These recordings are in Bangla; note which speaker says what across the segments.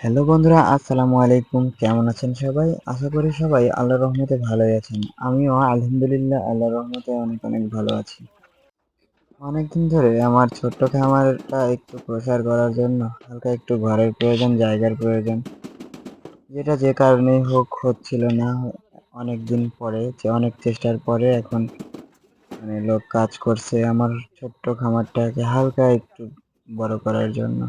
Speaker 1: হ্যালো বন্ধুরা, আসসালামু আলাইকুম। কেমন আছেন সবাই? আশা করি সবাই আল্লাহর রহমতে ভালোই আছেন। আমিও আলহামদুলিল্লাহ আল্লাহর রহমতে অনেক অনেক ভালো আছি। অনেকদিন ধরে আমার ছোট্ট খামারটা একটু প্রসার করার জন্য হালকা একটু ঘরের প্রয়োজন, জায়গার প্রয়োজন। যেটা যে কারণেই হোক হচ্ছিল না। অনেকদিন পরে অনেক চেষ্টার পরে এখন লোক কাজ করছে আমার ছোট্ট খামারটাকে হালকা একটু বড় করার জন্য।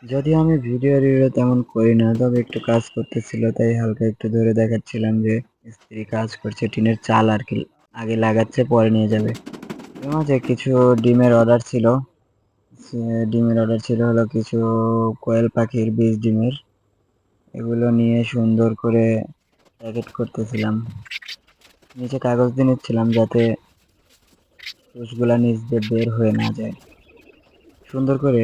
Speaker 1: যদিও আমি ভিডিও তেমন করি না, তবে একটু কাজ করতেছিল তাই হালকা একটু ধরে দেখাচ্ছিলাম যে স্ত্রী কাজ করছে, টিনের চাল আর কি আগে লাগাচ্ছে পরে নিয়ে যাবে। এর মাঝে কিছু ডিমের অর্ডার ছিল। ডিমের অর্ডার ছিল হলো কিছু কোয়েল পাখির বীজ ডিমের। এগুলো নিয়ে সুন্দর করে প্যাকেট করতেছিলাম। নিচে কাগজ দিয়ে নিচ্ছিলাম যাতে পুষগুলা নিচ দিয়ে বের হয়ে না যায়। সুন্দর করে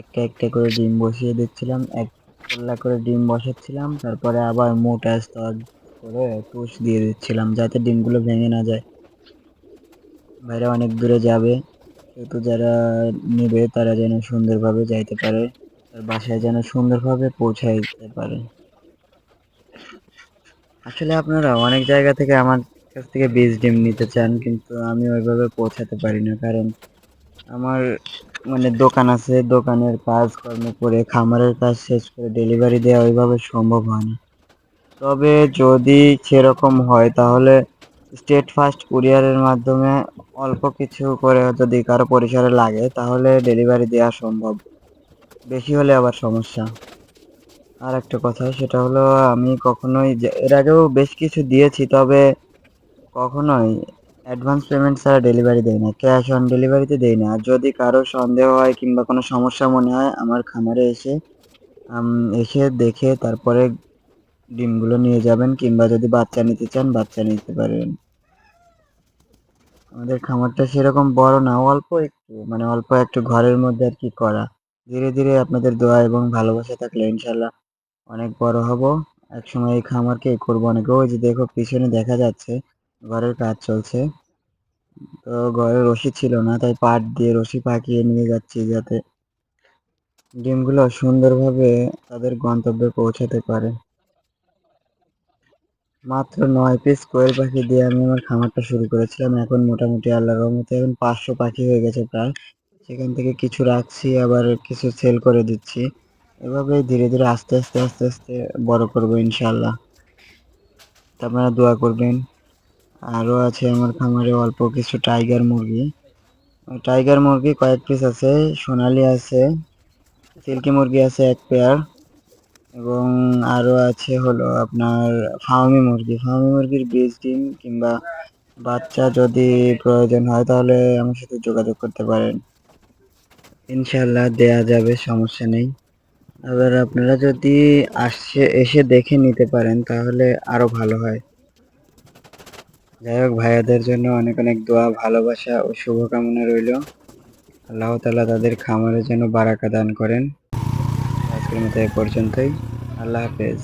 Speaker 1: একটা একটা করে ডিম বসিয়ে দিচ্ছিলাম, এক পল্লা করে ডিম বসাচ্ছিলাম, তারপরে আবার মোটা স্তর করে তুষ দিয়ে দিচ্ছিলাম যাতে ডিমগুলো ভেঙে না যায়। বাইরে অনেক দূরে যাবে, সেহেতু যারা নেবে তারা যেন সুন্দরভাবে যাইতে পারে, তার বাসায় যেন সুন্দরভাবে পৌঁছাইতে পারে। আসলে আপনারা অনেক জায়গা থেকে আমার কাছ থেকে বীজ ডিম নিতে চান, কিন্তু আমি ওইভাবে পৌঁছাতে পারি না, কারণ আমার দোকান আছে, দোকানের কাজকর্ম করে খামারের কাজ শেষ করে ডেলিভারি দেওয়া ওইভাবে সম্ভব হয় না। তবে যদি সেরকম হয় তাহলে স্টেট ফাস্ট কুরিয়ারের মাধ্যমে অল্প কিছু করে যদি কারো পরিসরে লাগে তাহলে ডেলিভারি দেওয়া সম্ভব। বেশি হলে আবার সমস্যা। আর একটা কথা সেটা হলো, আমি কখনোই এর আগেও বেশ কিছু দিয়েছি, তবে কখনোই অ্যাডভান্স পেমেন্ট ছাড়া ডেলিভারি দেই না, ক্যাশ অন ডেলিভারিতে দেই না। আর যদি কারো সন্দেহ হয় কিংবা কোনো সমস্যা মনে হয় আমার খামারে এসে দেখে তারপরে ডিমগুলো নিয়ে যাবেন, কিংবা যদি বাচ্চা নিতে চান বাচ্চা নিতে পারেন। আমাদের খামারটা সেরকম বড় না, অল্প একটু অল্প একটু ঘরের মধ্যে আর কি করা। ধীরে ধীরে আপনাদের দোয়া এবং ভালোবাসা থাকলে ইনশাল্লাহ অনেক বড় হব। একসময় এই খামারকে করবো অনেক। ওই যে দেখো পিছনে দেখা যাচ্ছে ঘরের কাজ চলছে। তো ঘরে রশি ছিল না, তাই পাট দিয়ে রশি পাকিয়ে নিয়ে যাচ্ছি যাতে ডিমগুলো সুন্দরভাবে তাদের গন্তব্যে পৌঁছাতে পারে। মাত্র 9 পিস কোয়েল পাখি দিয়ে আমি আমার খামারটা শুরু করেছিলাম। এখন মোটামুটি আল্লাহর রহমতে এখন 500 পাখি হয়ে গেছে প্রায়। সেখান থেকে কিছু রাখছি, আবার কিছু সেল করে দিচ্ছি। এভাবে ধীরে ধীরে আস্তে আস্তে আস্তে আস্তে বড় করবো ইনশাল্লাহ। তা আপনারা দোয়া করবেন। আরো আছে আমার খামারে অল্প কিছু টাইগার মুরগি। টাইগার মুরগি কয়েক পিস আছে, সোনালি আছে, সিল্কি মুরগি আছে 1 পেয়ার, এবং আরো আছে হলো আপনার ফার্মি মুরগির বীজ ডিম কিংবা বাচ্চা যদি প্রয়োজন হয় তাহলে আমার সাথে যোগাযোগ করতে পারেন। ইনশাল্লাহ দেয়া যাবে, সমস্যা নেই। আবার আপনারা যদি এসে দেখে নিতে পারেন তাহলে আরো ভালো হয়। যাই হোক, ভাইয়াদের জন্য অনেক অনেক দোয়া, ভালোবাসা ও শুভকামনা রইল। আল্লাহ তাআলা তাদের খামারে যেন বারাকা দান করেন। আজকের মতো এ পর্যন্তই। আল্লাহ হাফেজ।